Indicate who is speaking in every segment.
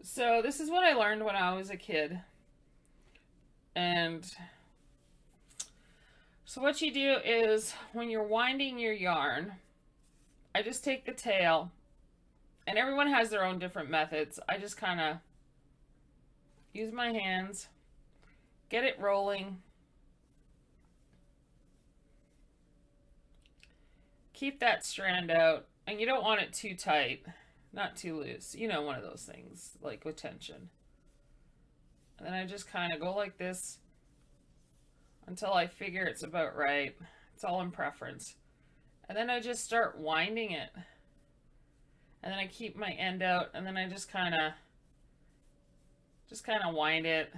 Speaker 1: So this is what I learned when I was a kid. And so what you do is when you're winding your yarn, I just take the tail, and everyone has their own different methods. I just kind of use my hands, get it rolling, keep that strand out, and you don't want it too tight, not too loose. You know, one of those things like with tension. And then I just kind of go like this until I figure it's about right. It's all in preference. And then I just start winding it. And then I keep my end out, and then I just kind of wind it.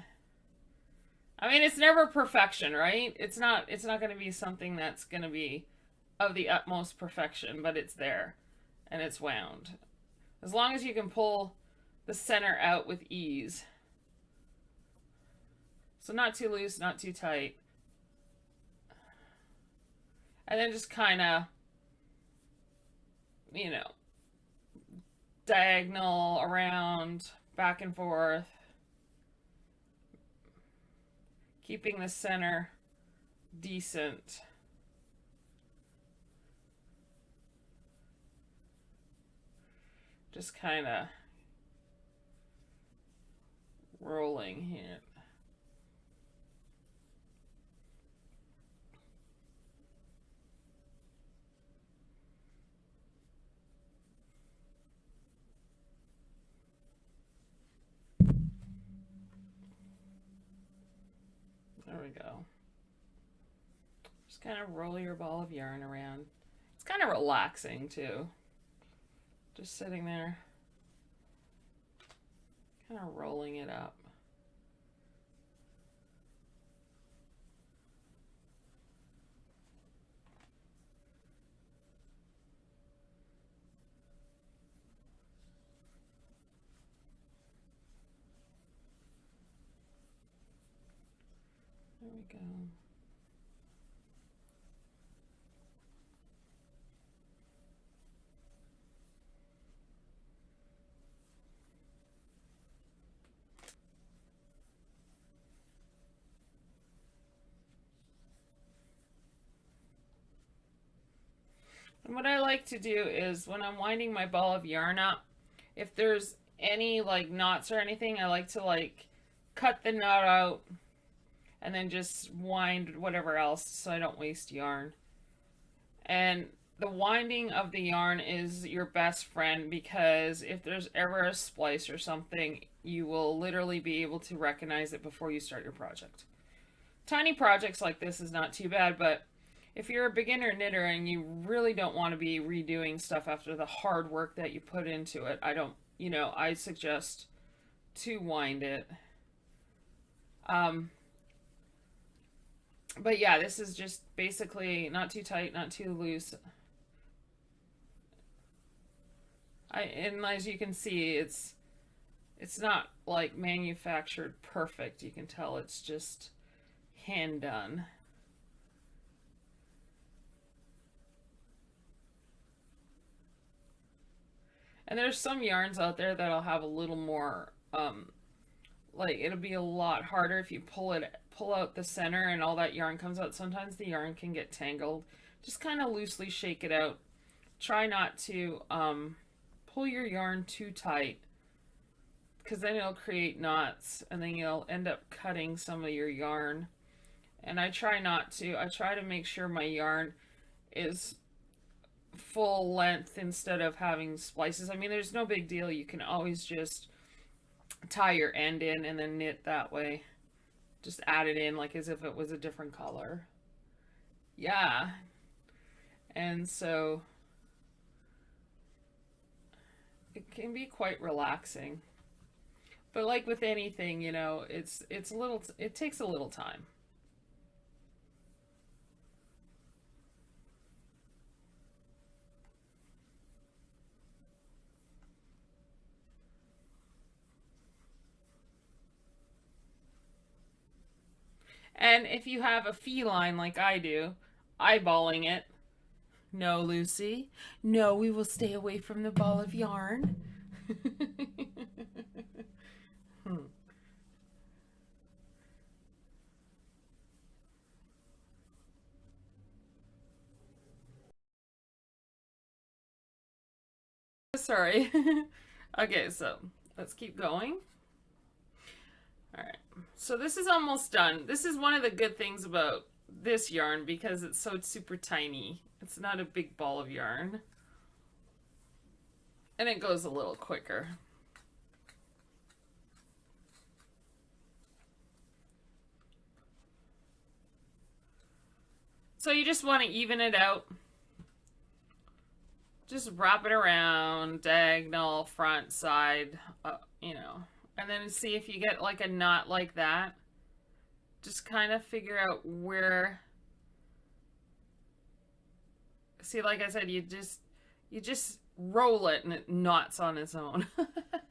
Speaker 1: I mean, it's never perfection, right? It's not going to be something that's going to be of the utmost perfection, but it's there and it's wound. As long as you can pull the center out with ease. So not too loose, not too tight. And then just kind of, you know, diagonal around, back and forth, keeping the center decent. Just kind of rolling here. There we go. Just kind of roll your ball of yarn around. It's kind of relaxing too. Just sitting there, kind of rolling it up. There we go. And what I like to do is when I'm winding my ball of yarn up, if there's any like knots or anything, I like to like cut the knot out and then just wind whatever else so I don't waste yarn. And the winding of the yarn is your best friend because if there's ever a splice or something, you will literally be able to recognize it before you start your project. Tiny projects like this is not too bad, but if you're a beginner knitter and you really don't want to be redoing stuff after the hard work that you put into it, I suggest to wind it. Um, but yeah, this is just basically not too tight, not too loose. And as you can see, it's not like manufactured perfect. You can tell it's just hand done. And there's some yarns out there that'll have a little more like it'll be a lot harder if you pull out the center and all that yarn comes out. Sometimes the yarn can get tangled. Just kind of loosely shake it out. Try not to pull your yarn too tight because then it'll create knots and then you'll end up cutting some of your yarn. And I try not to. I try to make sure my yarn is full length instead of having splices. I mean, there's no big deal. You can always just tie your end in and then knit that way. Just add it in like as if it was a different color. Yeah. And so it can be quite relaxing. But like with anything, it's a little it takes a little time. And if you have a feline like I do, eyeballing it, no, Lucy, no, we will stay away from the ball of yarn. Sorry. Okay, so let's keep going. All right. So this is almost done. This is one of the good things about this yarn because it's so super tiny. It's not a big ball of yarn. And it goes a little quicker. So you just want to even it out. Just wrap it around, diagonal, front, side, you know. And then see if you get like a knot like that. Just kind of figure out where. See, like I said, you just roll it and it knots on its own.